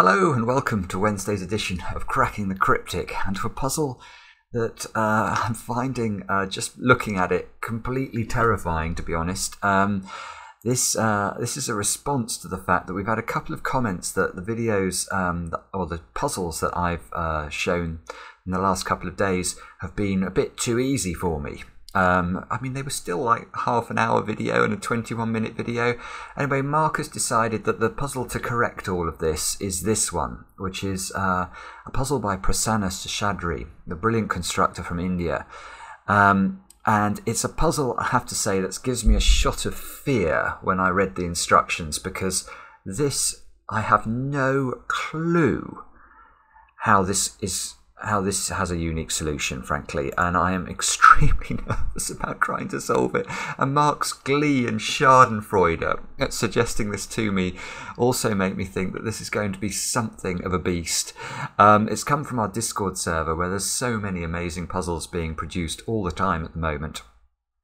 Hello and welcome to Wednesday's edition of Cracking the Cryptic, and to a puzzle that I'm finding, just looking at it, completely terrifying, to be honest. This is a response to the fact that we've had a couple of comments that the videos, or the puzzles that I've shown in the last couple of days have been a bit too easy for me. I mean, they were still like half an hour video and a 21-minute video. Anyway, Marcus decided that the puzzle to correct all of this is this one, which is a puzzle by Prasanna Seshadri, the brilliant constructor from India. And it's a puzzle, I have to say, that gives me a shot of fear when I read the instructions, because this, I have no clue how this has a unique solution, frankly, and I am extremely nervous about trying to solve it. And Mark's glee and schadenfreude at suggesting this to me also make me think that this is going to be something of a beast. It's come from our Discord server, where there's so many amazing puzzles being produced all the time at the moment.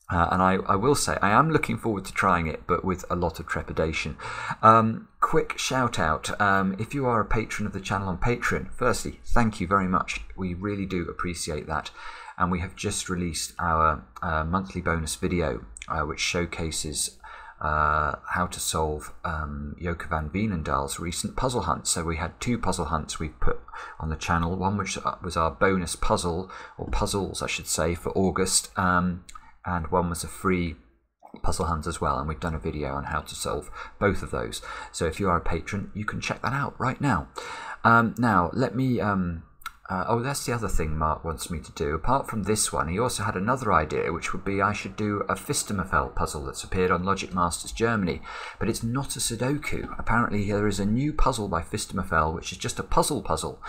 And I will say, I am looking forward to trying it, but with a lot of trepidation. Quick shout out, if you are a patron of the channel on Patreon, firstly, thank you very much. We really do appreciate that. And we have just released our monthly bonus video, which showcases how to solve Joke van Veenendaal's recent puzzle hunt. So we had 2 puzzle hunts we've put on the channel, one which was our bonus puzzle, or puzzles I should say, for August, and one was a free puzzle hunt as well, and we've done a video on how to solve both of those. So if you are a patron, you can check that out right now. Now let me oh, that's the other thing Mark wants me to do. Apart from this one, he also had another idea, which would be I should do a Fistemafell puzzle that's appeared on Logic Masters Germany, but it's not a Sudoku. Apparently there is a new puzzle by Fistemafell which is just a puzzle.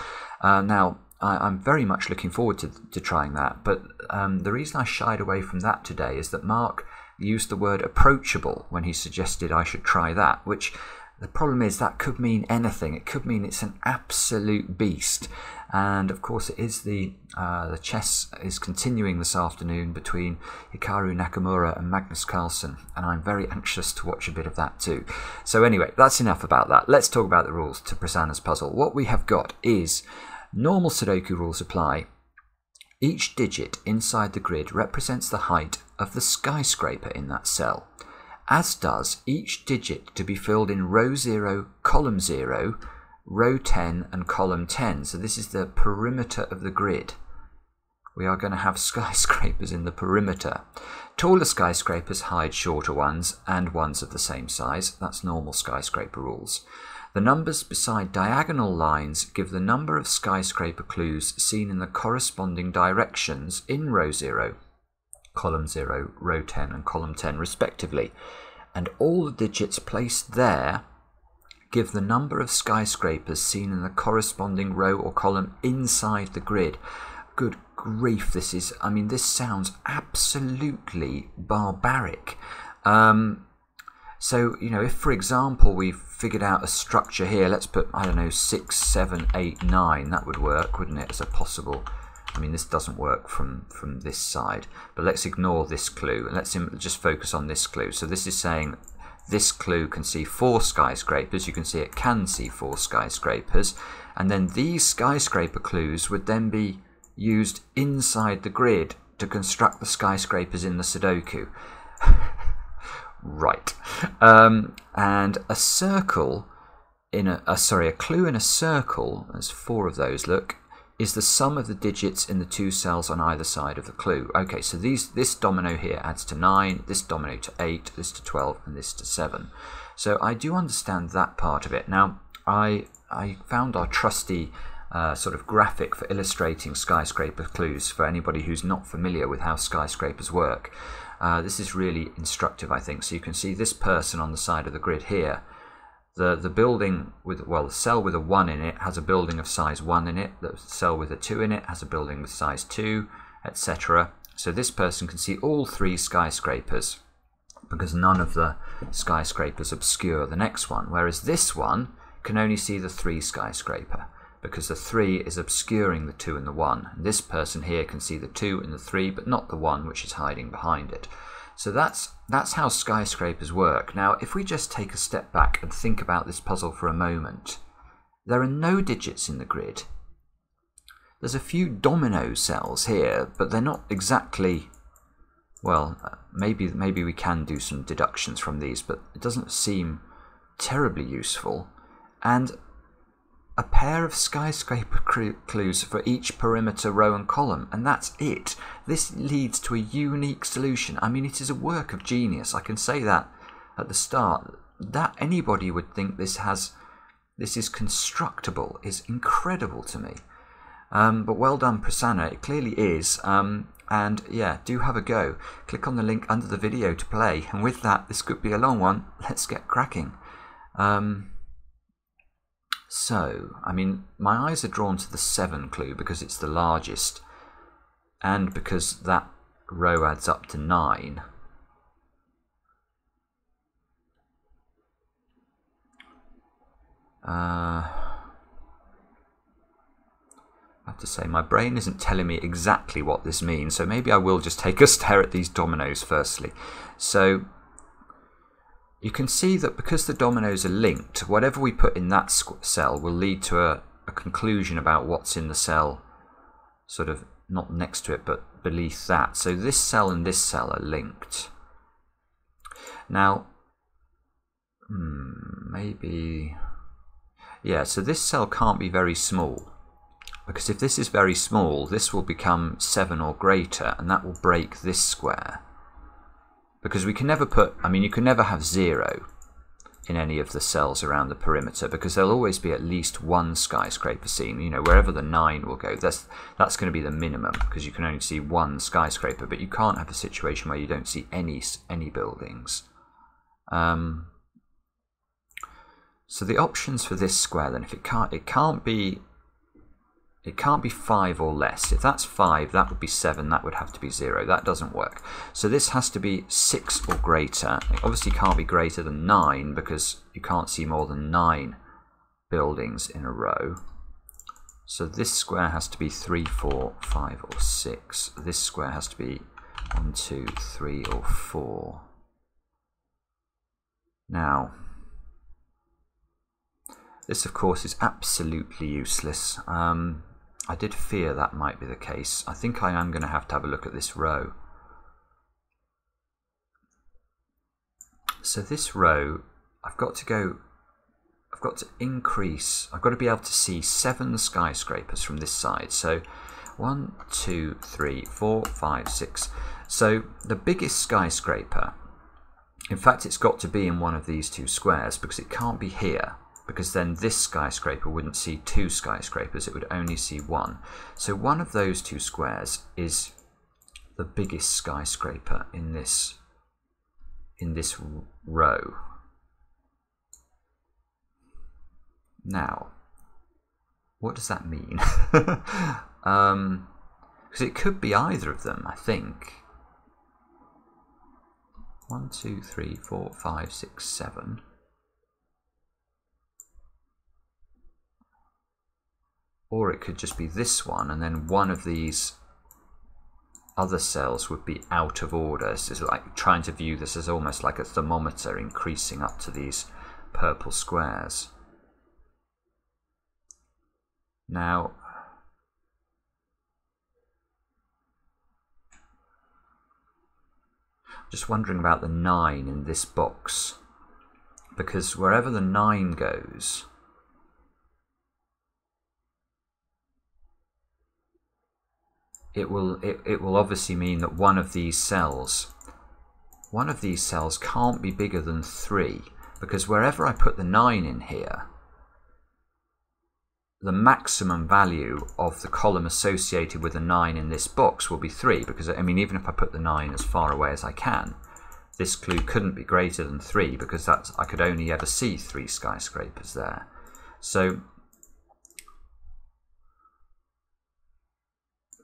Now I'm very much looking forward to trying that, but the reason I shied away from that today is that Mark used the word approachable when he suggested I should try that, which the problem is that could mean anything. It could mean it's an absolute beast, and of course it is the chess is continuing this afternoon between Hikaru Nakamura and Magnus Carlsen, and I'm very anxious to watch a bit of that too. So anyway, that's enough about that. Let's talk about the rules to Prasanna's puzzle. What we have got is normal Sudoku rules apply. Each digit inside the grid represents the height of the skyscraper in that cell, as does each digit to be filled in row 0, column 0, row 10 and column 10. So this is the perimeter of the grid. We are going to have skyscrapers in the perimeter. Taller skyscrapers hide shorter ones and ones of the same size. That's normal skyscraper rules. The numbers beside diagonal lines give the number of skyscraper clues seen in the corresponding directions in row 0, column 0, row 10 and column 10 respectively. And all the digits placed there give the number of skyscrapers seen in the corresponding row or column inside the grid. Good grief, this is, I mean, this sounds absolutely barbaric. So, you know, if, for example, we've figured out a structure here, let's put, I don't know, 6, 7, 8, 9, that would work, wouldn't it, as a possible... I mean, this doesn't work from this side, but let's ignore this clue, and let's just focus on this clue. So this is saying this clue can see 4 skyscrapers. You can see it can see 4 skyscrapers, and then these skyscraper clues would then be used inside the grid to construct the skyscrapers in the Sudoku. Right. And a circle in a clue in a circle, there's 4 of those, look, is the sum of the digits in the 2 cells on either side of the clue. Okay, so this domino here adds to 9, this domino to 8, this to 12, and this to 7. So I do understand that part of it. Now, I found our trusty sort of graphic for illustrating skyscraper clues for anybody who's not familiar with how skyscrapers work. This is really instructive, I think. So you can see this person on the side of the grid here. The building with, well, the cell with a 1 in it has a building of size 1 in it. The cell with a 2 in it has a building with size 2, etc. So this person can see all 3 skyscrapers because none of the skyscrapers obscure the next one, whereas this one can only see the 3 skyscraper because the 3 is obscuring the 2 and the 1. And this person here can see the 2 and the 3, but not the 1 which is hiding behind it. So that's how skyscrapers work. Now, if we just take a step back and think about this puzzle for a moment, there are no digits in the grid. There's a few domino cells here, but they're not exactly, well, maybe we can do some deductions from these, but it doesn't seem terribly useful. And a pair of skyscraper clues for each perimeter row and column, and that's it. This leads to a unique solution. I mean, it is a work of genius. I can say that at the start. That anybody would think this is constructible is incredible to me. But well done, Prasanna. It clearly is. And yeah, do have a go. Click on the link under the video to play. And with that, this could be a long one. Let's get cracking. So, I mean, my eyes are drawn to the 7 clue because it's the largest, and because that row adds up to 9. I have to say, my brain isn't telling me exactly what this means, so maybe I will just take a stare at these dominoes firstly. So you can see that because the dominoes are linked, whatever we put in that cell will lead to a conclusion about what's in the cell, sort of not next to it but beneath that. So this cell and this cell are linked. Now, maybe, yeah, so this cell can't be very small, because if this is very small, this will become 7 or greater, and that will break this square. Because we can never put, I mean, you can never have 0 in any of the cells around the perimeter, because there'll always be at least one skyscraper seen. You know, wherever the 9 will go, that's going to be the minimum, because you can only see one skyscraper, but you can't have a situation where you don't see any buildings. So the options for this square, then, if it can't be 5 or less. If that's 5, that would be 7, that would have to be 0. That doesn't work. So this has to be 6 or greater. It obviously can't be greater than 9, because you can't see more than 9 buildings in a row. So this square has to be 3, 4, 5 or 6. This square has to be 1, 2, 3 or 4. Now, this of course is absolutely useless. I did fear that might be the case. I think I am going to have a look at this row. So this row, I've got to increase, I've got to be able to see 7 skyscrapers from this side. So 1, 2, 3, 4, 5, 6. So the biggest skyscraper, in fact it's got to be in one of these 2 squares, because it can't be here, because then this skyscraper wouldn't see 2 skyscrapers, it would only see 1. So one of those 2 squares is the biggest skyscraper in this row. Now, what does that mean? Because it could be either of them, I think. 1, 2, 3, 4, 5, 6, 7. Or it could just be this one, and then one of these other cells would be out of order. So it's like trying to view this as almost like a thermometer increasing up to these purple squares. Now, just wondering about the 9 in this box, because wherever the 9 goes, it will obviously mean that one of these cells can't be bigger than 3, because wherever I put the 9 in here, the maximum value of the column associated with the 9 in this box will be 3, because I mean, even if I put the 9 as far away as I can, this clue couldn't be greater than 3, because I could only ever see 3 skyscrapers there. So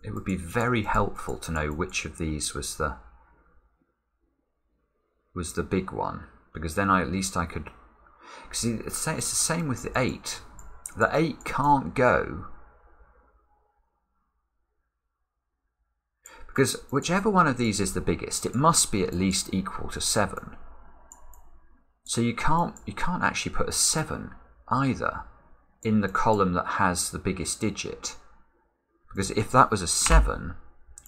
it would be very helpful to know which of these was the big one, because then at least I could. See, it's the same with the 8. The 8 can't go, because whichever one of these is the biggest, it must be at least equal to 7. So you can't actually put a 7 either. in the column that has the biggest digit. Because if that was a 7,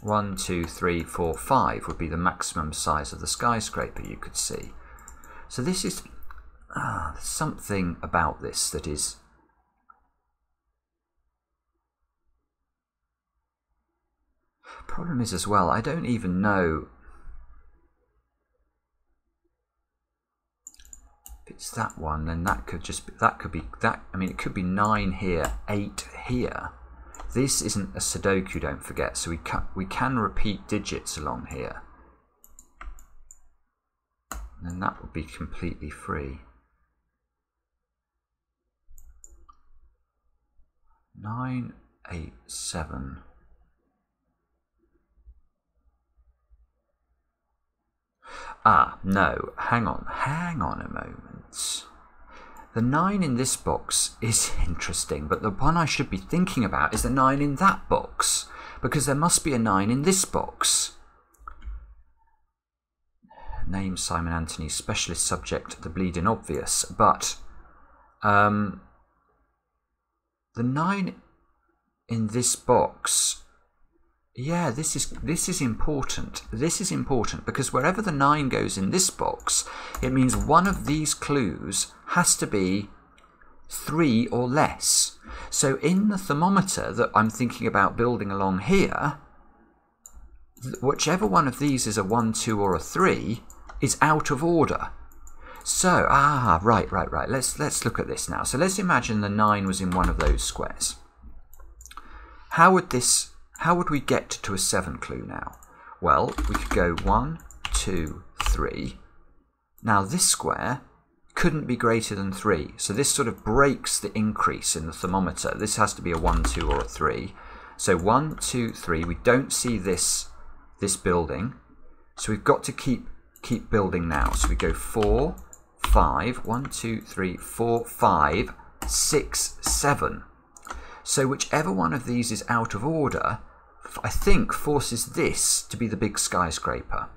1, 2, 3, 4, 5 would be the maximum size of the skyscraper you could see. So this is something about this that is problem is as well, I don't even know if it's that one, then that could just be, that could be that. I mean, it could be 9 here, 8 here. This isn't a Sudoku, don't forget, so we can repeat digits along here. And that would be completely free. 9, 8, 7. Ah, no, hang on a moment. The 9 in this box is interesting, but the one I should be thinking about is the 9 in that box, because there must be a 9 in this box. Name Simon Anthony, specialist subject, the bleeding obvious, but the 9 in this box, yeah, this is important. This is important because wherever the 9 goes in this box, it means one of these clues has to be 3 or less. So in the thermometer that I'm thinking about building along here, whichever one of these is a 1, 2 or a 3 is out of order. So, right. Let's look at this now. So let's imagine the 9 was in one of those squares. How would we get to a 7 clue now? Well, we could go 1, 2, 3. Now this square couldn't be greater than 3, so this sort of breaks the increase in the thermometer. This has to be a 1, 2 or a 3. So 1, 2, 3, we don't see this building, so we've got to keep building now. So we go 4, 5, 1, 2, 3, 4, 5, 6, 7. So whichever one of these is out of order, I think forces this to be the big skyscraper.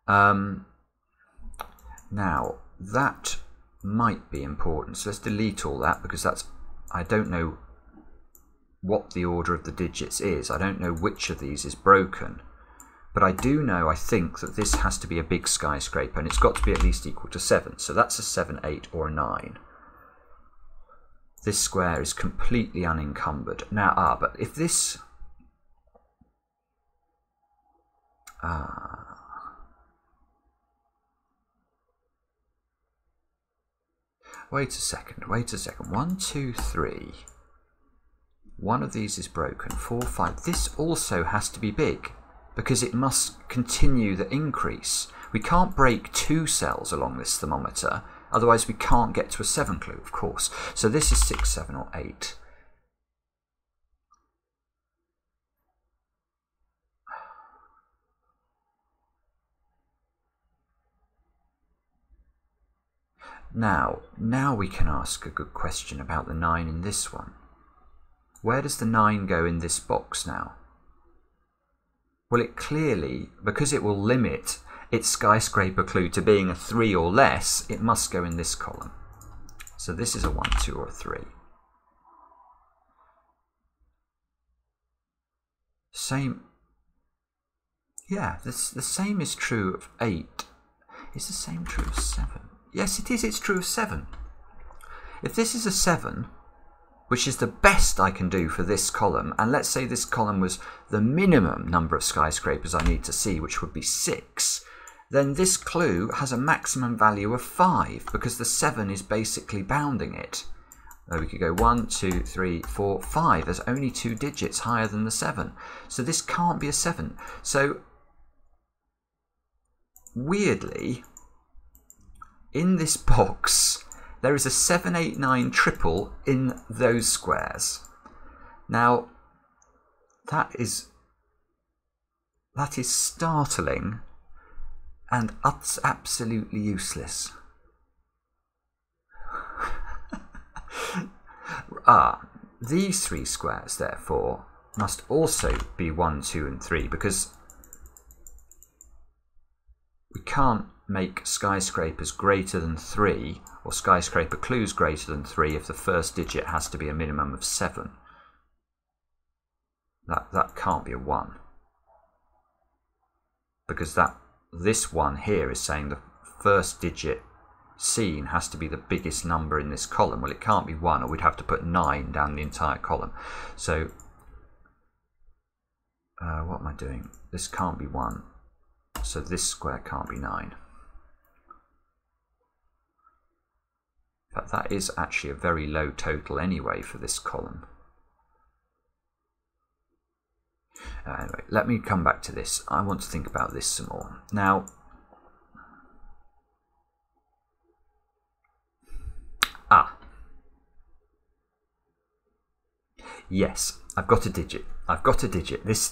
Now, that might be important. So let's delete all that because I don't know what the order of the digits is. I don't know which of these is broken. But I do know, I think, that this has to be a big skyscraper and it's got to be at least equal to 7. So that's a 7, 8 or a 9. This square is completely unencumbered. Now, but if this... Wait a second. 1, 2, 3. One of these is broken. 4, 5. This also has to be big because it must continue the increase. We can't break 2 cells along this thermometer. Otherwise, we can't get to a 7 clue, of course. So this is 6, 7, or 8. Now we can ask a good question about the 9 in this one. Where does the 9 go in this box now? Well, it clearly, because it will limit its skyscraper clue to being a 3 or less, it must go in this column. So this is a 1, 2 or a 3. Same. Yeah, the same is true of 8. Is the same true of 7? Yes, it is. It's true of 7. If this is a 7, which is the best I can do for this column, and let's say this column was the minimum number of skyscrapers I need to see, which would be 6, then this clue has a maximum value of 5 because the 7 is basically bounding it. So we could go 1, 2, 3, 4, 5. There's only 2 digits higher than the 7. So this can't be a 7. So weirdly, in this box, there is a 7, 8, 9 triple in those squares. Now, that is startling and absolutely useless. These 3 squares, therefore, must also be 1, 2, and 3 because we can't make skyscrapers greater than 3, or skyscraper clues greater than 3, if the first digit has to be a minimum of 7. That can't be a 1. Because this one here is saying the first digit seen has to be the biggest number in this column. Well, it can't be 1, or we'd have to put 9 down the entire column. So, what am I doing? This can't be 1. So this square can't be 9. But that is actually a very low total anyway for this column. Anyway, let me come back to this. I want to think about this some more. Now, yes, I've got a digit. I've got a digit. This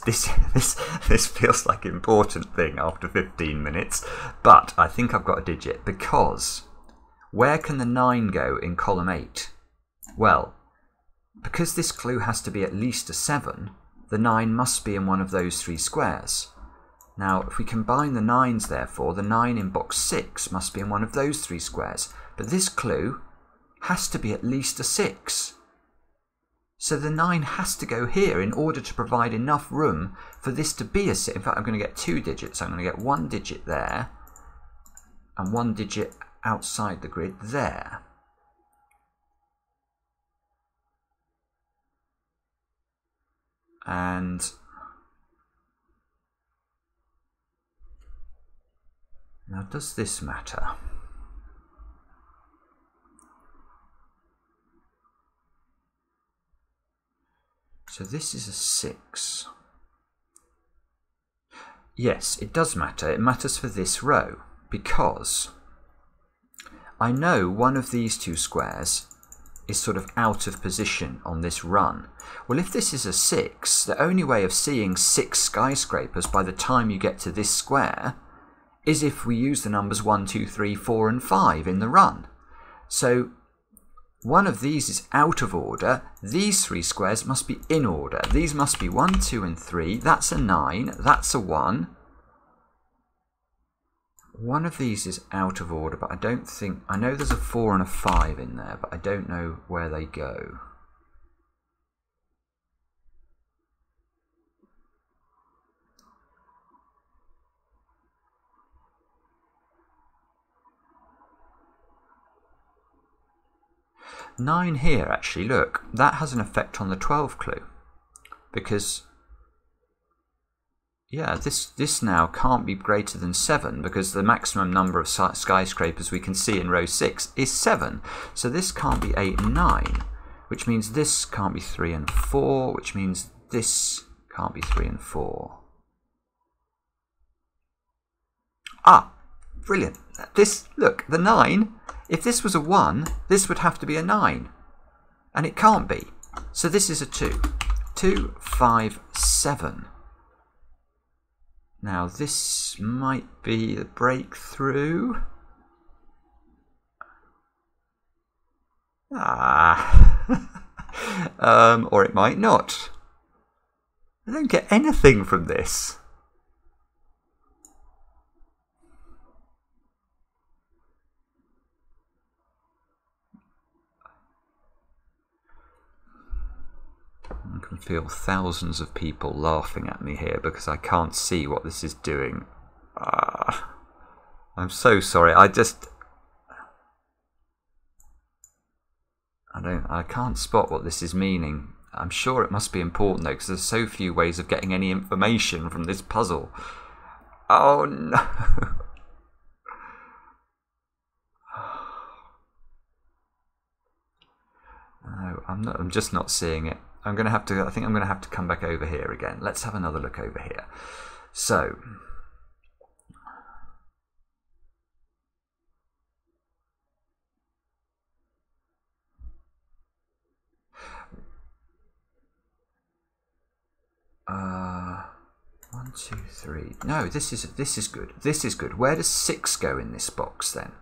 feels like an important thing after 15 minutes, but I think I've got a digit, because where can the 9 go in column 8? Well, because this clue has to be at least a 7, the 9 must be in one of those 3 squares. Now, if we combine the 9s, therefore, the 9 in box 6 must be in one of those 3 squares. But this clue has to be at least a 6. So the 9 has to go here in order to provide enough room for this to be a 6. In fact, I'm going to get 2 digits. I'm going to get 1 digit there and 1 digit outside the grid there. And now, does this matter? So this is a 6. Yes, it does matter. It matters for this row, because I know one of these 2 squares is sort of out of position on this run. Well, if this is a 6, the only way of seeing 6 skyscrapers by the time you get to this square is if we use the numbers 1, 2, 3, 4 and 5 in the run. So one of these is out of order. These 3 squares must be in order. These must be 1, 2 and 3. That's a 9. That's a 1. One of these is out of order, but I don't think... I know there's a 4 and a 5 in there, but I don't know where they go. Nine here, actually, look, that has an effect on the 12 clue, because, yeah, this now can't be greater than 7, because the maximum number of skyscrapers we can see in row 6 is 7. So this can't be 8 and 9, which means this can't be 3 and 4, which means this can't be 3 and 4. Ah, brilliant. This, look, the 9, if this was a 1, this would have to be a 9. And it can't be. So this is a 2. 2, 5, 7. Now this might be the breakthrough. Or it might not. I don't get anything from this. I can feel thousands of people laughing at me here because I can't see what this is doing. I'm so sorry. I can't spot what this is meaning. I'm sure it must be important though, because there's so few ways of getting any information from this puzzle. Oh no. No, I'm just not seeing it. I think I'm going to have to come back over here again. Let's have another look over here. So, one, two, three. No, this is good. This is good. Where does 6 go in this box then?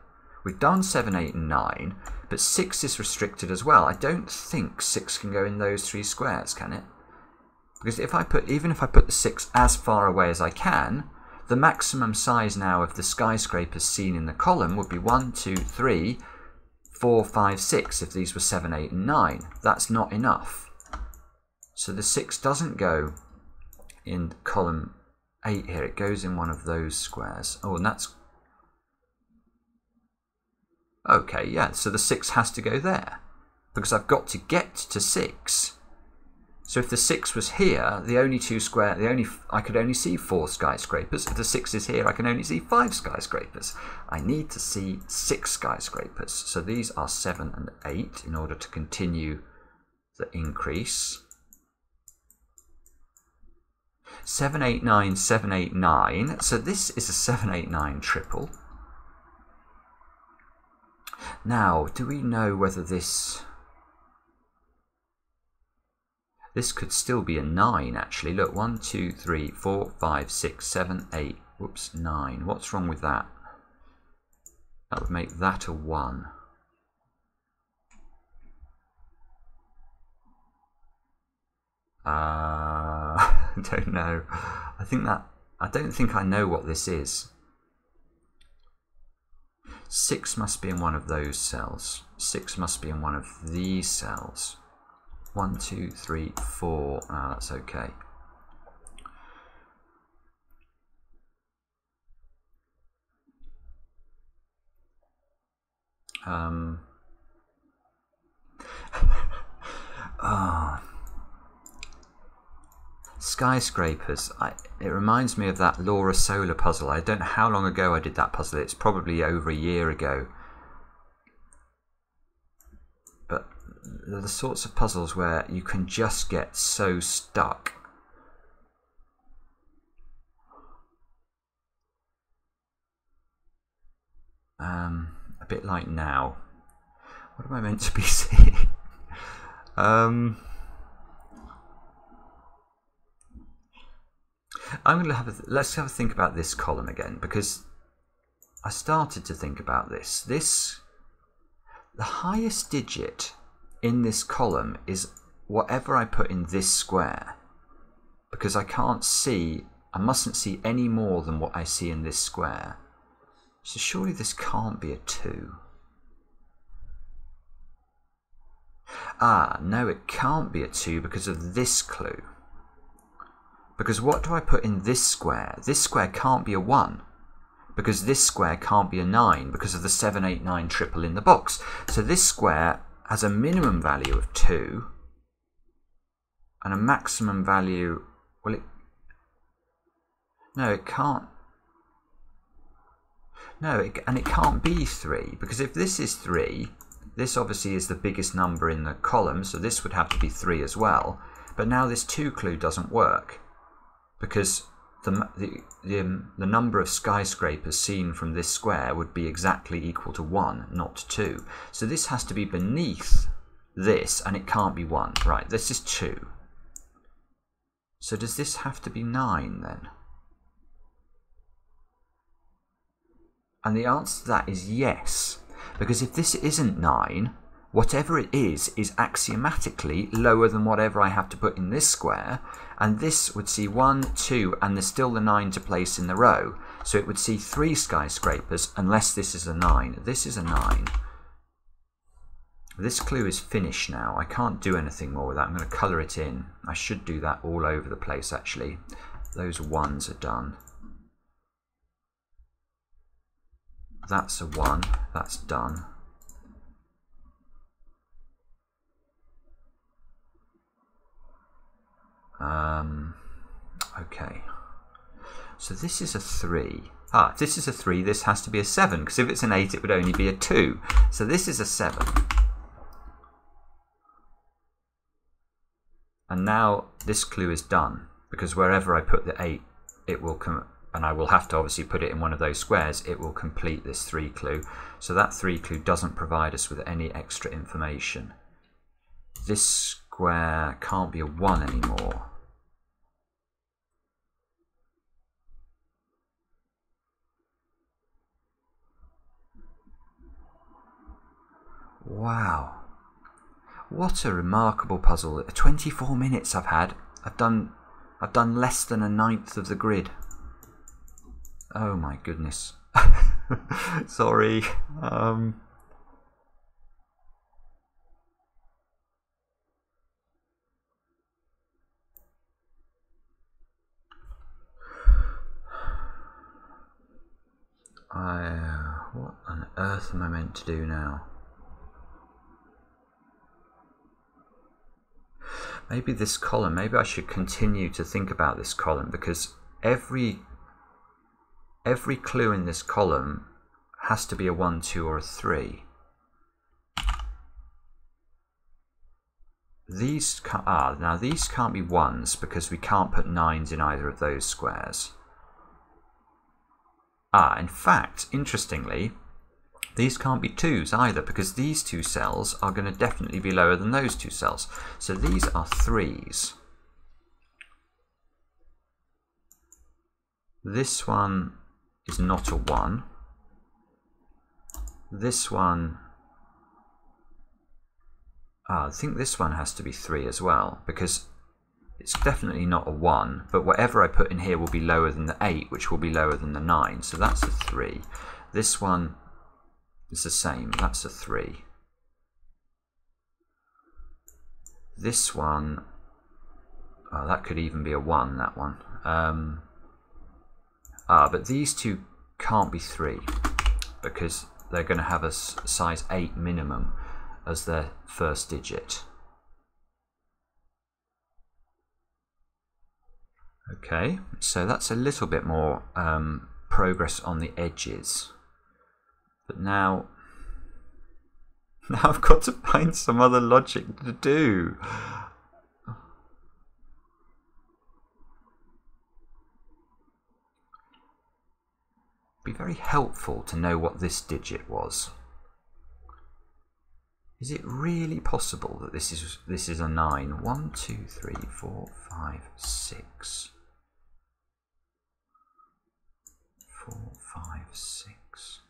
We've done 7, 8 and 9, but 6 is restricted as well. I don't think 6 can go in those 3 squares, can it? Because even if I put the 6 as far away as I can, the maximum size now of the skyscrapers seen in the column would be 1, 2, 3, 4, 5, 6 if these were 7, 8 and 9. That's not enough. So the 6 doesn't go in column 8 here. It goes in one of those squares. Oh, and that's... Okay, yeah, so the 6 has to go there because I've got to get to 6. So if the 6 was here, I could only see 4 skyscrapers. If the 6 is here, I can only see 5 skyscrapers. I need to see 6 skyscrapers. So these are 7 and 8 in order to continue the increase. 7, 8, 9, 7, 8, 9. So this is a 7, 8, 9 triple. Now, do we know whether this could still be a 9 actually? Look, 1, 2, 3, 4, 5, 6, 7, 8, whoops, 9. What's wrong with that? That would make that a 1. I don't know. I don't think I know what this is. 6 must be in one of those cells. 6 must be in one of these cells. 1, 2, 3, 4. Ah, that's okay. Skyscrapers. It reminds me of that Laura Solar puzzle. I don't know how long ago I did that puzzle. It's probably over a year ago. But they're the sorts of puzzles where you can just get so stuck. A bit like now. What am I meant to be seeing? Let's have a think about this column again, because I started to think about this. The highest digit in this column is whatever I put in this square, because I mustn't see any more than what I see in this square. So surely this can't be a 2. Ah, no, it can't be a 2 because of this clue. Because what do I put in this square? This square can't be a 1. Because this square can't be a 9 because of the 7, 8, 9 triple in the box. So this square has a minimum value of 2 and a maximum value... Well, no, it can't. No, and it can't be 3, because if this is 3, this obviously is the biggest number in the column, so this would have to be 3 as well. But now this 2 clue doesn't work, because the number of skyscrapers seen from this square would be exactly equal to 1, not 2. So this has to be beneath this, and it can't be 1. Right, this is 2. So does this have to be 9 then? And the answer to that is yes, because if this isn't 9, whatever it is axiomatically lower than whatever I have to put in this square, and this would see 1, 2, and there's still the 9 to place in the row. So it would see 3 skyscrapers unless this is a 9. This is a 9. This clue is finished now. I can't do anything more with that. I'm going to colour it in. I should do that all over the place actually. Those 1s are done. That's a 1. That's done. Okay, so this is a 3. If this is a 3, this has to be a 7, because if it's an 8, it would only be a 2. So this is a 7. And now this clue is done, because wherever I put the 8, it will come, and I will have to obviously put it in one of those squares, it will complete this 3 clue. So that 3 clue doesn't provide us with any extra information. This square can't be a 1 anymore. Wow, what a remarkable puzzle. 24 minutes I've had. I've done less than a 9th of the grid. Oh my goodness. Sorry. What on earth am I meant to do now? Maybe this column, maybe I should continue to think about this column, because every clue in this column has to be a 1, 2 or a 3. Now these can't be 1s because we can't put 9s in either of those squares. In fact, interestingly, these can't be 2s either, because these two cells are going to definitely be lower than those two cells. So these are 3s. This one is not a 1. This one, I think this one has to be 3 as well, because it's definitely not a 1, but whatever I put in here will be lower than the 8, which will be lower than the 9, so that's a 3. This one is the same, that's a 3. This one, that could even be a 1, that one. But these two can't be 3, because they're going to have a size 8 minimum as their first digit. Okay, so that's a little bit more progress on the edges. But now I've got to find some other logic to do. It'd be very helpful to know what this digit was. Is it really possible that this is a 9? 1, 2, 3, 4, 5, 6. 4, 5, 6.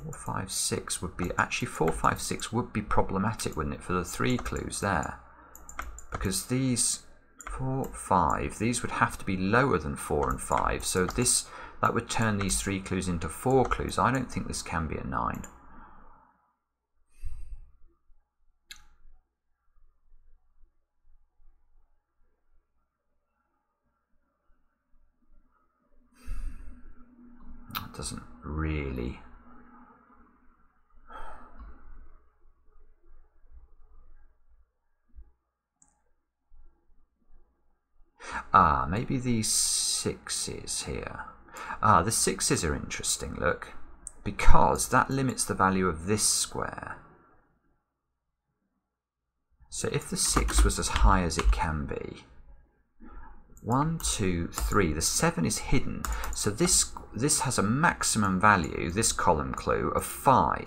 4, 5, 6 would be, actually 4, 5, 6 would be problematic, wouldn't it, for the 3 clues there? Because these 4, 5, these would have to be lower than 4 and 5, so that would turn these 3 clues into 4 clues. I don't think this can be a 9. It doesn't really. Maybe these 6s here. The 6s are interesting, look, because that limits the value of this square. So if the 6 was as high as it can be, 1, 2, 3, the 7 is hidden, so this has a maximum value, this column clue, of 5.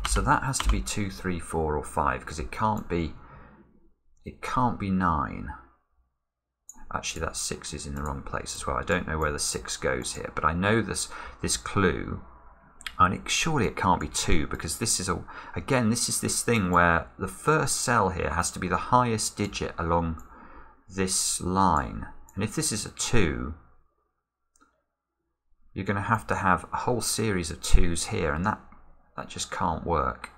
So that has to be 2, 3, 4 or 5, because it can't be 9. Actually, that 6 is in the wrong place as well. I don't know where the 6 goes here, but I know this clue, and surely it can't be 2, because this is this thing where the first cell here has to be the highest digit along this line, and if this is a 2, you're going to have a whole series of 2s here, and that just can't work.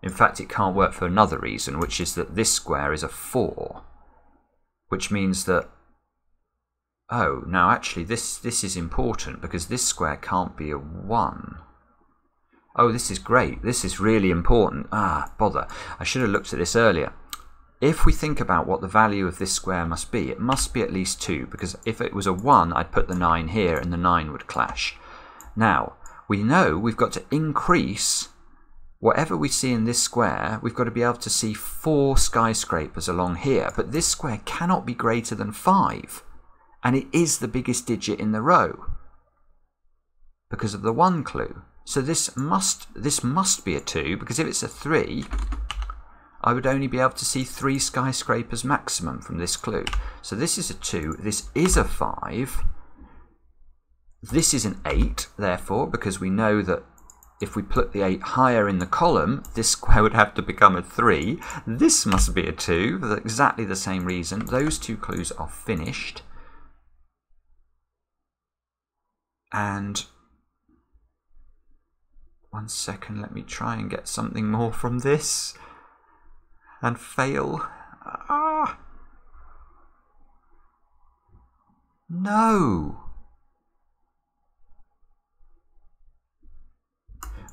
In fact, it can't work for another reason, which is that this square is a 4. Which means that, now actually this is important, because this square can't be a 1. Oh, this is great. This is really important. Bother. I should have looked at this earlier. If we think about what the value of this square must be, it must be at least 2, because if it was a 1, I'd put the 9 here and the 9 would clash. Now, we know we've got to increase whatever we see in this square. We've got to be able to see 4 skyscrapers along here, but this square cannot be greater than 5, and it is the biggest digit in the row because of the 1 clue. So this must be a 2, because if it's a 3, I would only be able to see 3 skyscrapers maximum from this clue. So this is a 2, this is a 5, this is an 8, therefore, because we know that if we put the 8 higher in the column, this square would have to become a 3. This must be a 2 for exactly the same reason. Those 2 clues are finished. And 1 second, let me try and get something more from this and fail. Ah! No!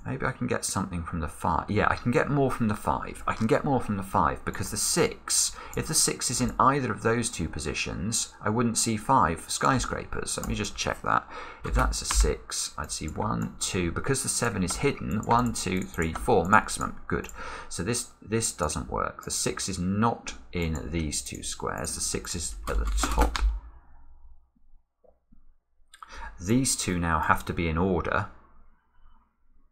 Maybe I can get something from the 5. Yeah, I can get more from the 5. I can get more from the 5 because the 6, if the 6 is in either of those two positions, I wouldn't see 5 for skyscrapers. Let me just check that. If that's a 6, I'd see 1, 2. Because the 7 is hidden, 1, 2, 3, 4 maximum. Good. So this doesn't work. The 6 is not in these two squares. The 6 is at the top. These two now have to be in order,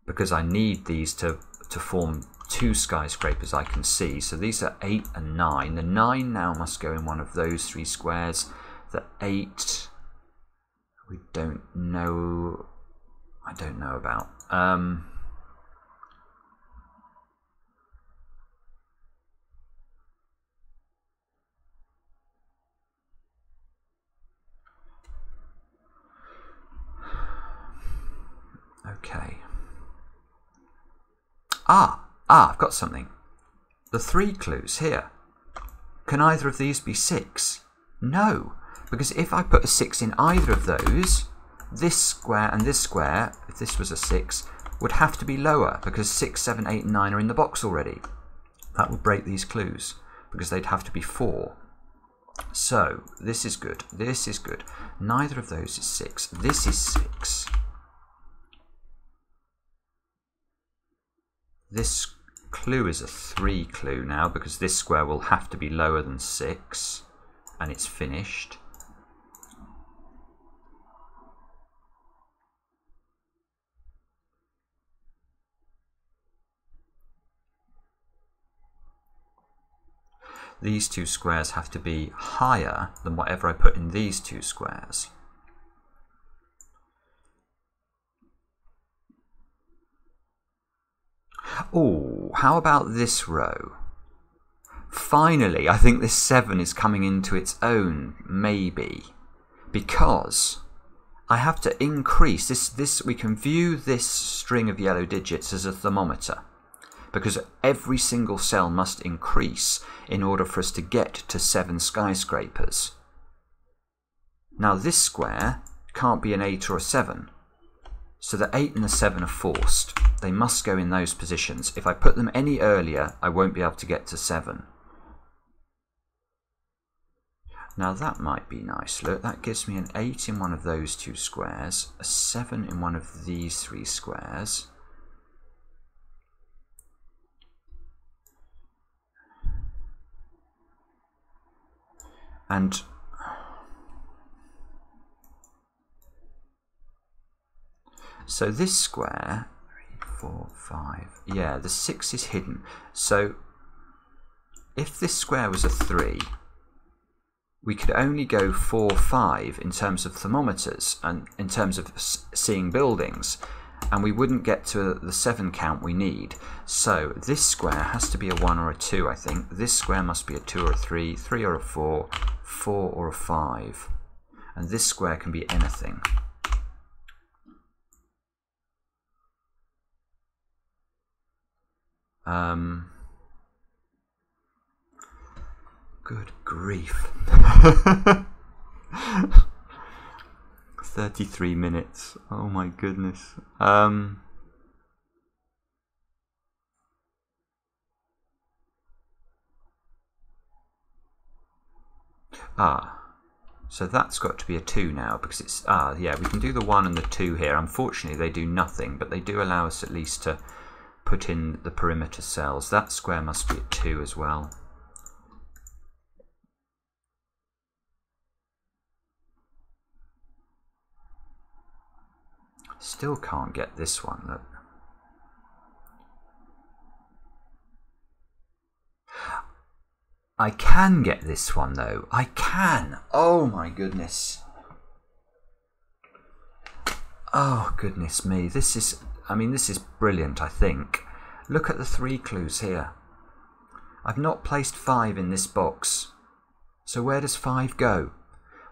because I need these to form two skyscrapers I can see. So these are 8 and 9. The 9 now must go in one of those 3 squares. The 8, we don't know. I don't know about. Okay. I've got something. The 3 clues here. Can either of these be 6? No, because if I put a 6 in either of those, this square and this square, if this was a 6, would have to be lower, because 6, 7, 8 and 9 are in the box already. That would break these clues, because they'd have to be 4. So, this is good. This is good. Neither of those is 6. This is 6. This clue is a 3 clue now, because this square will have to be lower than 6, and it's finished. These two squares have to be higher than whatever I put in these two squares. Oh, how about this row? Finally, I think this 7 is coming into its own, maybe, because I have to increase this. We can view this string of yellow digits as a thermometer, because every single cell must increase in order for us to get to 7 skyscrapers. Now this square can't be an 8 or a 7, so the 8 and the 7 are forced. They must go in those positions. If I put them any earlier, I won't be able to get to 7. Now that might be nice. Look, that gives me an 8 in one of those two squares, a 7 in one of these 3 squares. And so this square, 3, 4, 5, yeah, the 6 is hidden. So if this square was a 3, we could only go 4, 5 in terms of thermometers and in terms of seeing buildings, and we wouldn't get to the 7 count we need. So this square has to be a 1 or a 2, I think. This square must be a 2 or a 3, 3 or a 4, 4 or a 5. And this square can be anything. Good grief. 33 minutes. Oh my goodness. So that's got to be a 2 now, because it's, yeah, we can do the 1 and the 2 here. Unfortunately, they do nothing, but they do allow us at least to put in the perimeter cells. That square must be a 2 as well. Still can't get this one, look. I can get this one though. I can. Oh my goodness. Oh goodness me. This is, I mean, this is brilliant, I think. Look at the 3 clues here. I've not placed 5 in this box. So where does 5 go?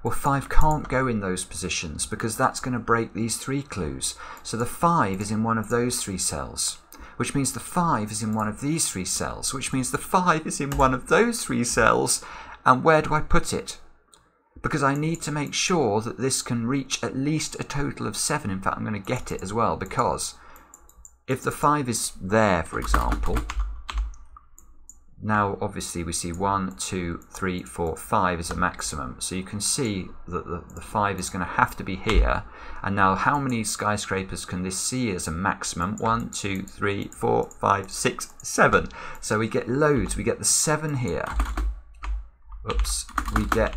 Well, 5 can't go in those positions because that's going to break these 3 clues. So the 5 is in one of those 3 cells, which means the 5 is in one of these 3 cells, which means the 5 is in one of those 3 cells. And where do I put it? Because I need to make sure that this can reach at least a total of 7. In fact, I'm going to get it as well, because if the 5 is there, for example, now obviously we see 1, 2, 3, 4, 5 is a maximum. So you can see that the 5 is going to have to be here. And now how many skyscrapers can this see as a maximum? 1, 2, 3, 4, 5, 6, 7. So we get loads. We get the 7 here. Oops. We get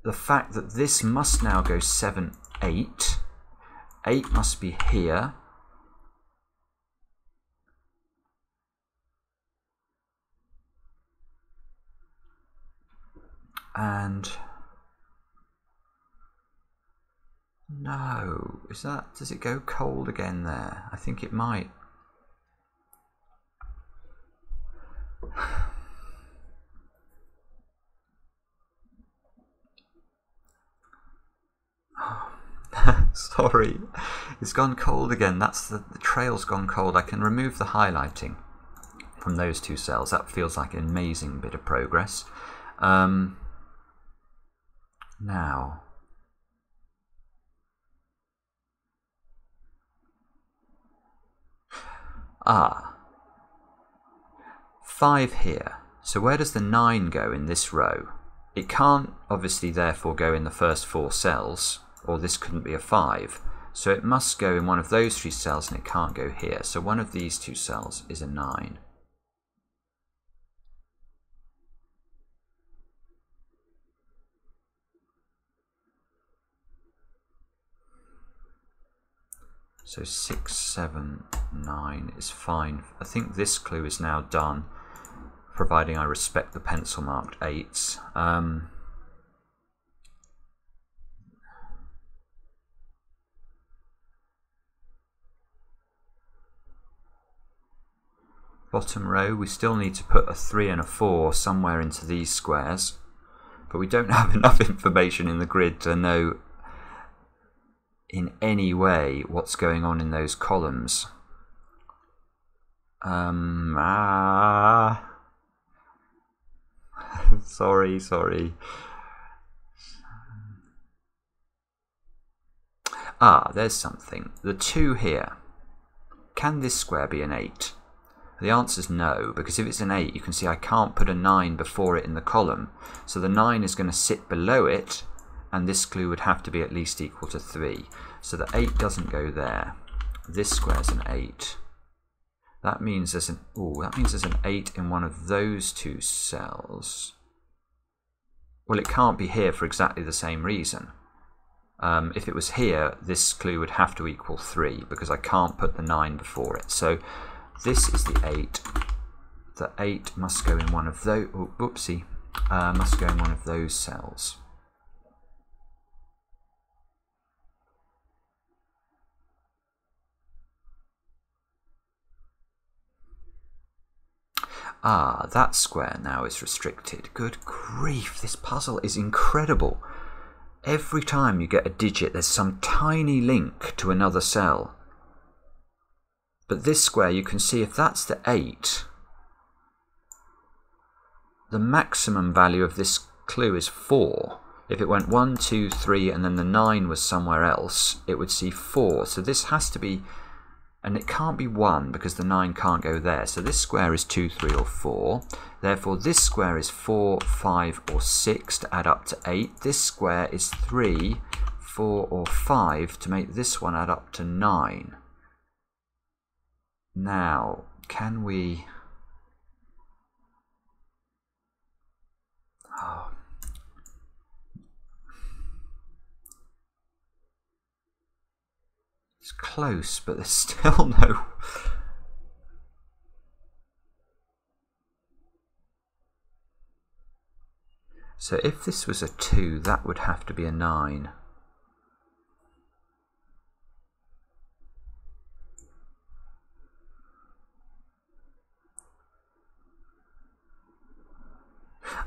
the fact that this must now go 7, 8. 8 must be here. And no, does it go cold again there? I think it might. Sorry, it's gone cold again. That's the trail's gone cold. I can remove the highlighting from those 2 cells. That feels like an amazing bit of progress. Now, 5 here. So where does the 9 go in this row? It can't obviously therefore go in the first 4 cells, or this couldn't be a 5. So it must go in one of those 3 cells, and it can't go here. So one of these 2 cells is a 9. So 6, 7, 9 is fine. I think this clue is now done, providing I respect the pencil marked 8s. Bottom row, we still need to put a 3 and a 4 somewhere into these squares, but we don't have enough information in the grid to know in any way what's going on in those columns. Sorry. There's something. The 2 here. Can this square be an 8? The answer is no, because if it's an 8, you can see I can't put a 9 before it in the column. So the 9 is going to sit below it, and this clue would have to be at least equal to 3. So the 8 doesn't go there. This square's an 8. That means there's an 8 in one of those 2 cells. Well, it can't be here for exactly the same reason. If it was here, this clue would have to equal 3, because I can't put the 9 before it. So this is the 8. The 8 must go in one of those. Must go in one of those cells. That square now is restricted. Good grief, this puzzle is incredible. Every time you get a digit, there's some tiny link to another cell. But this square, you can see if that's the 8, the maximum value of this clue is 4. If it went 1, 2, 3, and then the 9 was somewhere else, it would see 4. So this has to be, and it can't be 1 because the 9 can't go there. So this square is 2, 3, or 4. Therefore, this square is 4, 5, or 6 to add up to 8. This square is 3, 4, or 5 to make this one add up to 9. Now, can we... It's close, but there's still no... So if this was a 2, that would have to be a 9.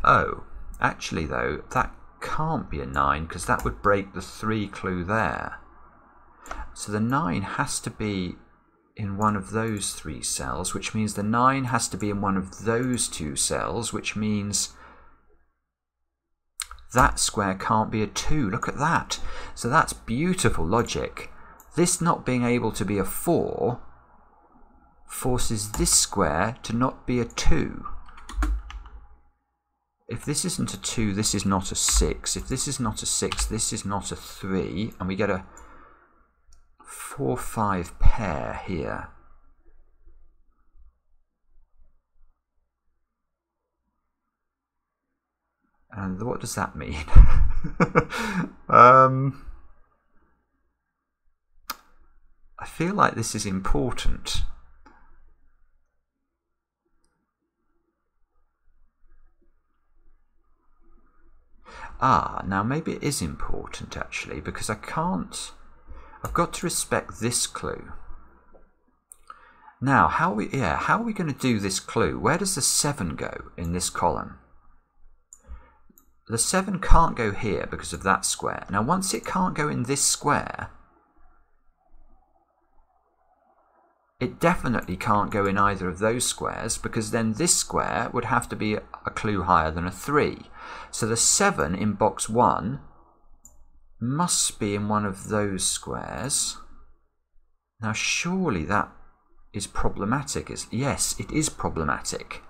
Oh, actually though, that can't be a 9 because that would break the 3 clue there. So the 9 has to be in one of those 3 cells, which means the 9 has to be in one of those 2 cells, which means that square can't be a 2. Look at that. So that's beautiful logic. This not being able to be a 4 forces this square to not be a 2. If this isn't a 2, this is not a 6. If this is not a 6, this is not a 3. And we get a 4-5 pair here. And what does that mean? I feel like this is important. Now maybe it is important actually, because I've got to respect this clue. Now, how are we going to do this clue? Where does the 7 go in this column? The 7 can't go here because of that square. Now, once it can't go in this square, it definitely can't go in either of those squares, because then this square would have to be a clue higher than a 3. So the 7 in box 1 must be in one of those squares. Now surely that is problematic. Yes, it is problematic.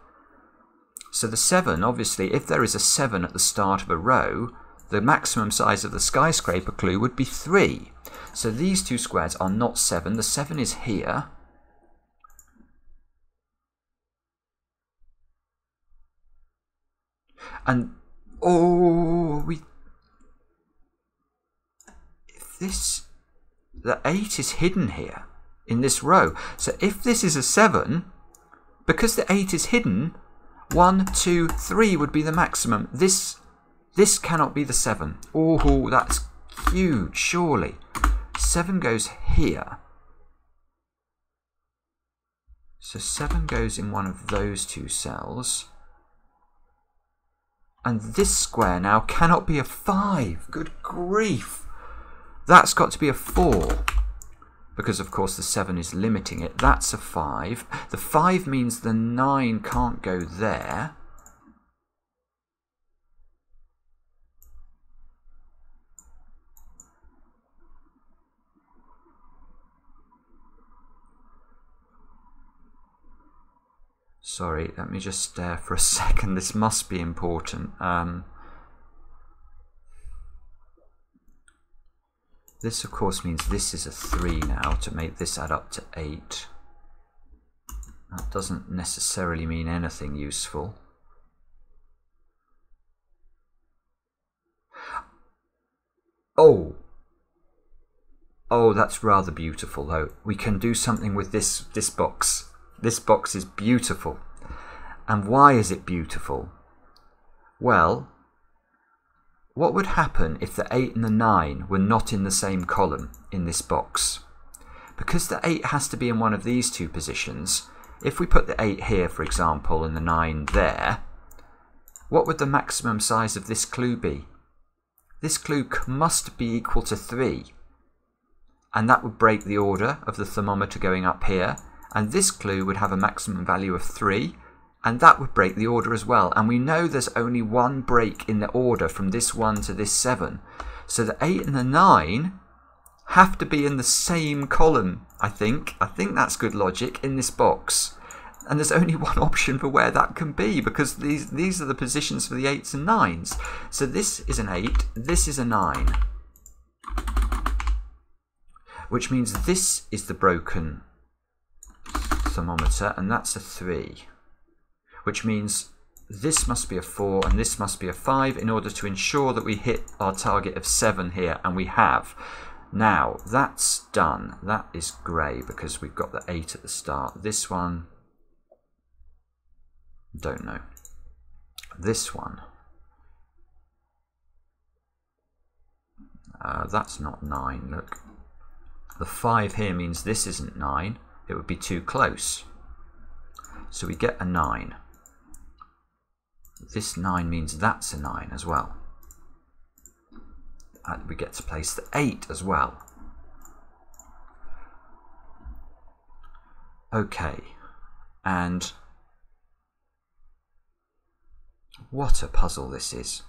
So the 7, obviously, if there is a 7 at the start of a row, the maximum size of the skyscraper clue would be 3. So these 2 squares are not 7. The 7 is here. And the 8 is hidden here in this row. So if this is a 7, because the 8 is hidden, 1, 2, 3 would be the maximum. This cannot be the 7. Oh, that's huge, surely. 7 goes here. So 7 goes in one of those 2 cells. And this square now cannot be a 5. Good grief. That's got to be a 4. Because, of course, the 7 is limiting it. That's a 5. The 5 means the 9 can't go there. Sorry, let me just stare for a second. This must be important. This, of course, means this is a 3 now to make this add up to 8. That doesn't necessarily mean anything useful. Oh, that's rather beautiful, though. We can do something with this box. This box is beautiful. And why is it beautiful? Well, what would happen if the 8 and the 9 were not in the same column in this box? Because the 8 has to be in one of these 2 positions, if we put the 8 here, for example, and the 9 there, what would the maximum size of this clue be? This clue must be equal to 3. And that would break the order of the thermometer going up here. And this clue would have a maximum value of 3. And that would break the order as well. And we know there's only one break in the order from this 1 to this 7. So the 8 and the 9 have to be in the same column, I think. I think that's good logic in this box. And there's only one option for where that can be, because these are the positions for the 8s and 9s. So this is an 8, this is a 9. Which means this is the broken thermometer, and that's a 3. Which means this must be a 4 and this must be a 5 in order to ensure that we hit our target of 7 here, and we have. Now, that's done. That is grey because we've got the 8 at the start. This one, don't know. This one, that's not 9, look. The 5 here means this isn't 9. It would be too close. So we get a 9. This 9 means that's a 9 as well. we get to place the 8 as well. Okay, and what a puzzle this is.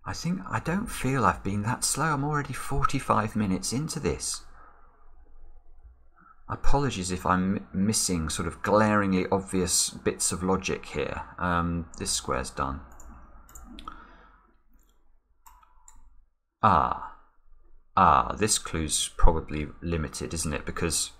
I don't feel I've been that slow. I'm already 45 minutes into this. Apologies if I'm missing sort of glaringly obvious bits of logic here. This square's done. This clue's probably limited, isn't it? Because,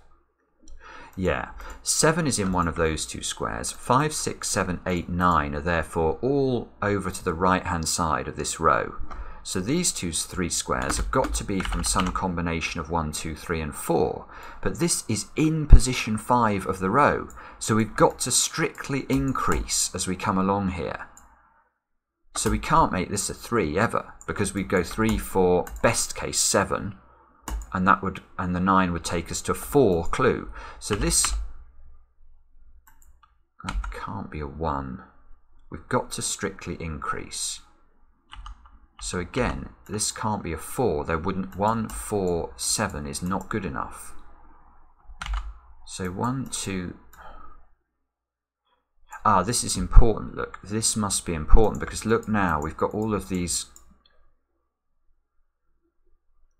yeah, 7 is in one of those two squares. 5, 6, 7, 8, 9 are therefore all over to the right-hand side of this row. So these three squares have got to be from some combination of 1, 2, 3, and 4. But this is in position 5 of the row. So we've got to strictly increase as we come along here. So we can't make this a 3 ever, because we'd go 3, 4, best case 7, and the 9 would take us to 4 clue. So that can't be a 1. We've got to strictly increase. So again, this can't be a 4. There wouldn't 1, 4, 7 is not good enough. So 1, 2. This is important. Look, this must be important, because look now, we've got all of these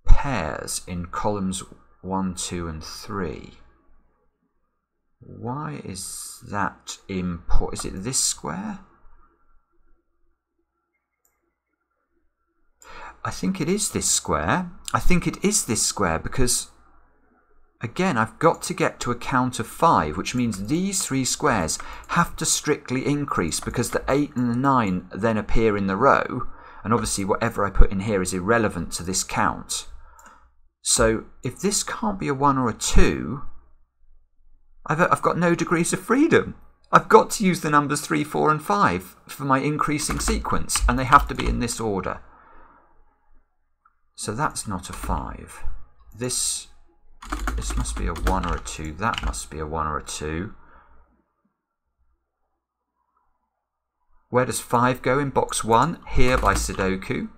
pairs in columns 1, 2, and 3. Why is that important? Is it this square? I think it is this square. Because again, I've got to get to a count of 5, which means these 3 squares have to strictly increase, because the 8 and the 9 then appear in the row, and obviously whatever I put in here is irrelevant to this count. So if this can't be a 1 or a 2, I've got no degrees of freedom. I've got to use the numbers 3, 4, and 5 for my increasing sequence, and they have to be in this order. So that's not a 5. This must be a 1 or a 2. That must be a 1 or a 2. Where does 5 go in box 1? Here by Sudoku.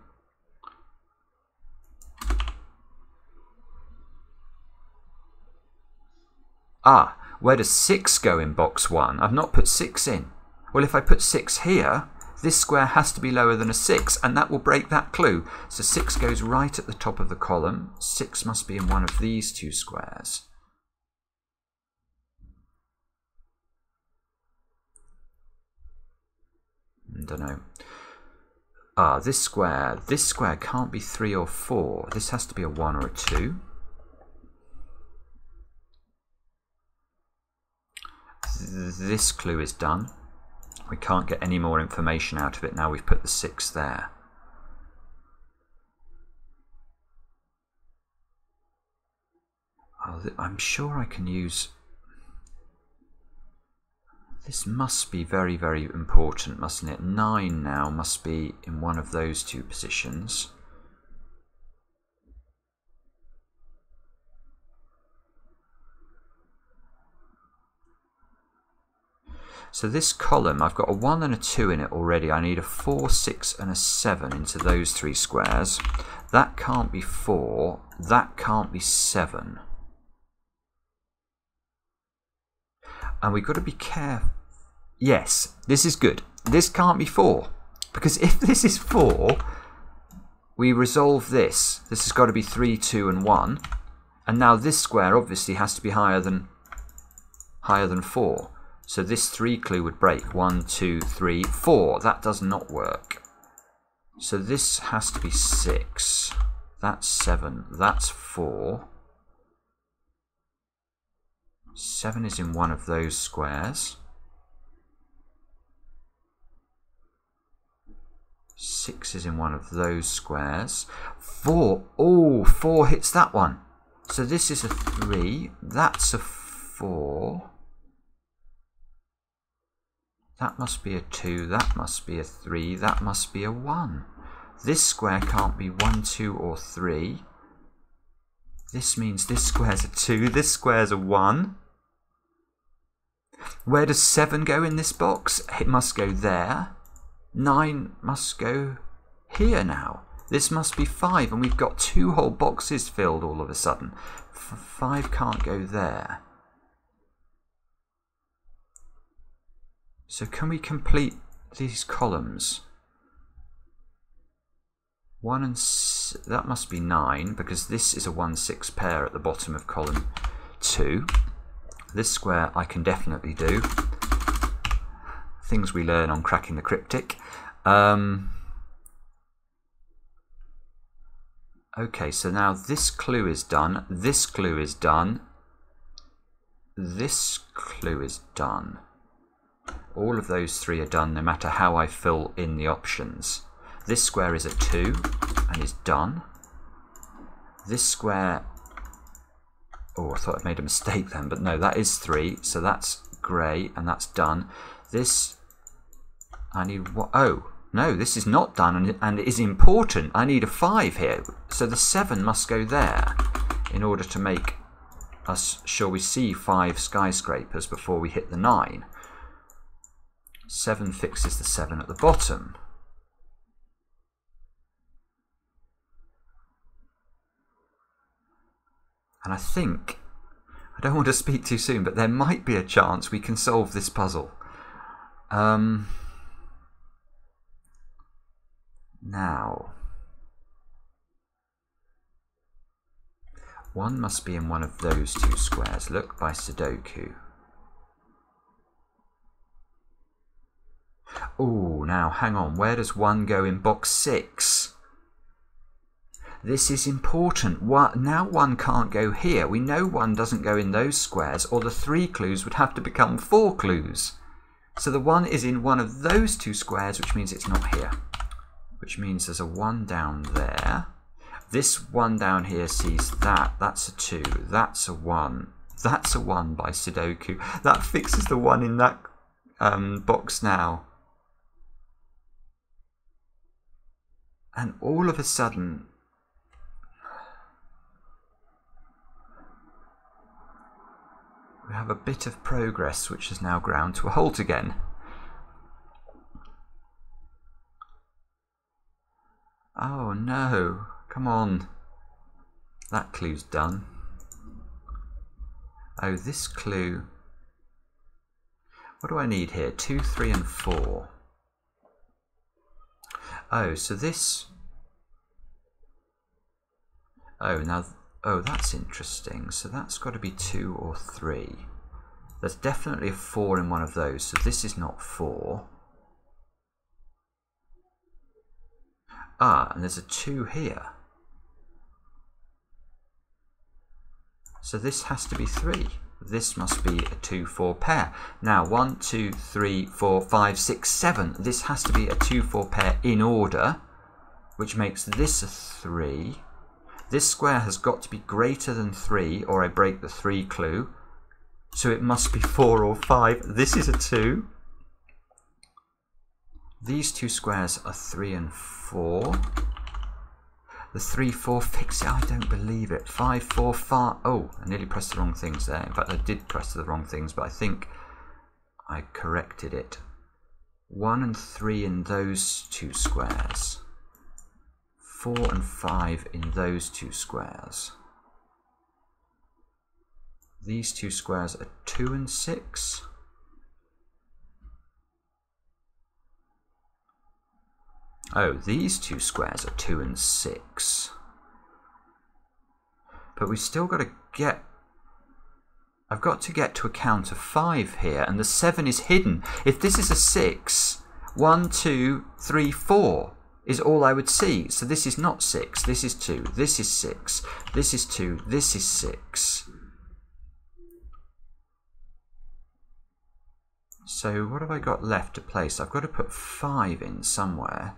Where does 6 go in box 1? I've not put 6 in. Well, if I put 6 here, this square has to be lower than a 6, and that will break that clue. So 6 goes right at the top of the column. 6 must be in one of these two squares. I don't know. This square can't be 3 or 4. This has to be a 1 or a 2. This clue is done. We can't get any more information out of it now we've put the 6 there. I'm sure I can use... This must be very, very important, mustn't it? 9 now must be in one of those two positions. So this column, I've got a 1 and a 2 in it already. I need a 4, 6 and a 7 into those 3 squares. That can't be 4. That can't be 7. And we've got to be careful. Yes, this is good. This can't be 4. Because if this is 4, we resolve this. This has got to be 3, 2 and 1. And now this square obviously has to be higher than 4. So this 3 clue would break. 1, 2, 3, 4. That does not work. So this has to be 6. That's 7. That's 4. 7 is in one of those squares. 6 is in one of those squares. 4. Oh, 4 hits that one. So this is a 3. That's a 4. That must be a 2, that must be a 3, that must be a 1. This square can't be 1, 2 or 3. This means this square's a 2, this square's a 1. Where does 7 go in this box? It must go there. 9 must go here now. This must be 5, and we've got 2 whole boxes filled all of a sudden. 5 can't go there. So can we complete these columns? 1 and that must be 9, because this is a 1-6 pair at the bottom of column 2. This square I can definitely do. Things we learn on cracking the cryptic. Okay, so now this clue is done. This clue is done. This clue is done. All of those 3 are done, no matter how I fill in the options. This square is a 2 and is done. This square... Oh, I thought I made a mistake then, but no, that is 3, so that's grey and that's done. This... I need what? Oh, no, this is not done, and it is important. I need a 5 here, so the 7 must go there in order to make us sure we see 5 skyscrapers before we hit the 9. 7 fixes the 7 at the bottom. And I think, I don't want to speak too soon, but there might be a chance we can solve this puzzle. Now, 1 must be in one of those 2 squares. Look, by Sudoku. Oh, now hang on. Where does 1 go in box 6? This is important. Now 1 can't go here. We know 1 doesn't go in those squares, or the 3 clues would have to become 4 clues. So the 1 is in one of those 2 squares, which means it's not here. Which means there's a 1 down there. This 1 down here sees that. That's a 2. That's a 1. That's a 1 by Sudoku. That fixes the 1 in that box now. And all of a sudden, we have a bit of progress which has now ground to a halt again. Oh no, come on. That clue's done. Oh, this clue. What do I need here? 2, 3 and 4. Oh, so this... Oh, now... Oh, that's interesting. So that's got to be 2 or 3. There's definitely a 4 in one of those, so this is not 4. Ah, and there's a 2 here. So this has to be 3. This must be a 2, 4 pair. Now, 1, 2, 3, 4, 5, 6, 7. This has to be a 2, 4 pair in order, which makes this a 3. This square has got to be greater than 3, or I break the 3 clue. So it must be 4 or 5. This is a 2. These 2 squares are 3 and 4. The 3, 4 fix it. I don't believe it. 5, 4, 5. Oh, I nearly pressed the wrong things there. In fact, I did press the wrong things, but I think I corrected it. 1 and 3 in those 2 squares. 4 and 5 in those 2 squares. These 2 squares are 2 and 6. Oh, these 2 squares are 2 and 6. But we've still got to get... I've got to get to a count of 5 here, and the 7 is hidden. If this is a 6, 1, 2, 3, 4 is all I would see. So this is not 6, this is 2, this is 6, this is 2, this is 6. So what have I got left to place? I've got to put 5 in somewhere.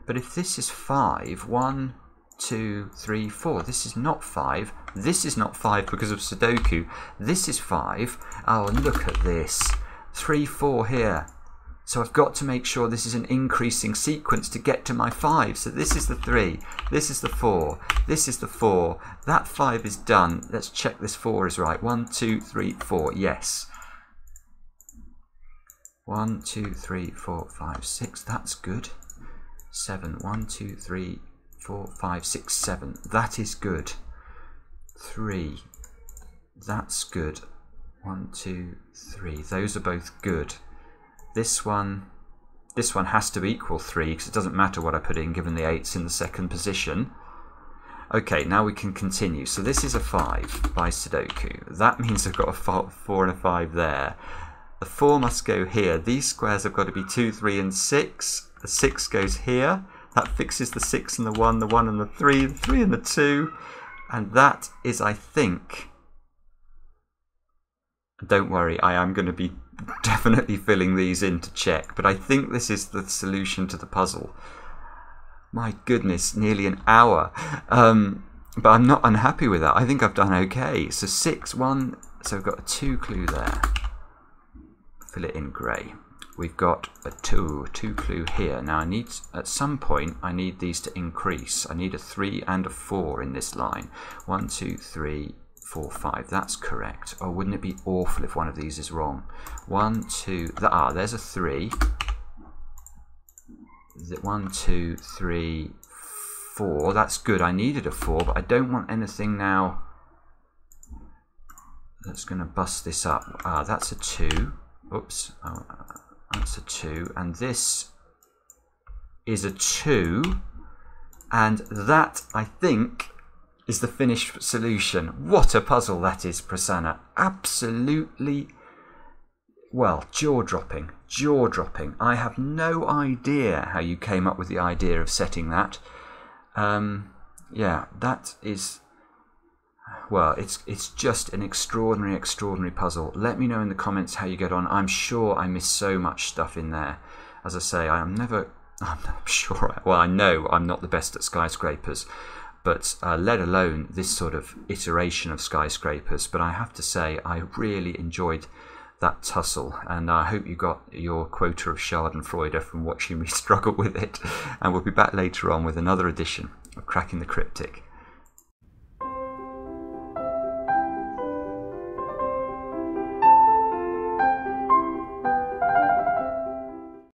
But if this is 5, 1, 2, 3, 4, this is not 5. This is not 5 because of Sudoku. This is 5. Oh, and look at this. 3, 4 here. So I've got to make sure this is an increasing sequence to get to my 5. So this is the 3, this is the 4, this is the 4. That 5 is done. Let's check this 4 is right. 1, 2, 3, 4. Yes. 1, 2, 3, 4, 5, 6. That's good. 7. 1, 2, 3, 4, 5, 6, 7. That is good. 3. That's good. 1, 2, 3. Those are both good. This one has to equal 3 because it doesn't matter what I put in given the 8's in the second position. Okay, now we can continue. So this is a 5 by Sudoku. That means I've got a 4 and a 5 there. The 4 must go here. These squares have got to be 2, 3 and 6. The 6 goes here. That fixes the 6 and the 1 and the 3 and the 2. And that is, I think... Don't worry, I am going to be definitely filling these in to check. But I think this is the solution to the puzzle. My goodness, nearly an hour. But I'm not unhappy with that. I think I've done okay. So 6, 1. So we've got a 2 clue there. Fill it in grey. We've got a 2 clue here. Now I need, at some point, I need these to increase. I need a 3 and a 4 in this line. 1, 2, 3, 4, 5. That's correct. Oh, wouldn't it be awful if one of these is wrong? 1, 2. There's a 3. 1, 2, 3, 4. That's good. I needed a 4, but I don't want anything now that's going to bust this up. That's a 2. Oops. Oh, that's a 2. And this is a 2. And that, I think, is the finished solution. What a puzzle that is, Prasanna. Absolutely, well, jaw-dropping. Jaw-dropping. I have no idea how you came up with the idea of setting that. Yeah, that is... Well, it's just an extraordinary, extraordinary puzzle. Let me know in the comments how you get on. I'm sure I missed so much stuff in there. As I say, I'm not sure... Well, I know I'm not the best at Skyscrapers, but let alone this sort of iteration of Skyscrapers. But I have to say, I really enjoyed that tussle, and I hope you got your quota of Schadenfreude from watching me struggle with it. And we'll be back later on with another edition of Cracking the Cryptic.